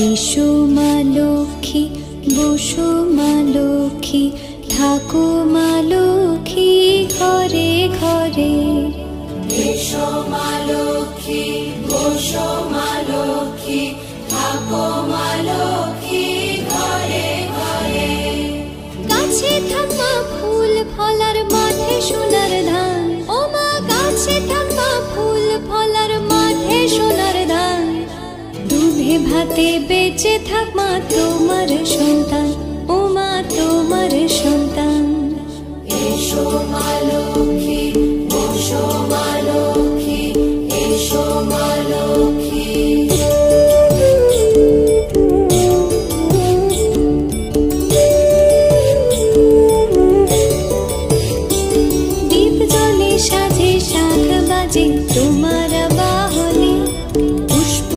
এসো মা লক্ষ্মী, বসো মা লক্ষ্মী, থাকো মা লক্ষ্মী ঘরে ঘরে। এসো মা লক্ষ্মী, বসো মা লক্ষ্মী, থাকো মা লক্ষ্মী ঘরে ঘরে। গাছে থাকা ফুল ফলার মাঠে সোনার ধান, ও মা গাছে থাকা ফুল ফলার মাঠে সোনার ধান। দুধে ভাতে বেঁচে থাক মা তোমার সন্তান, ও মা তোমার সন্তান। এসো মা লক্ষ্মী,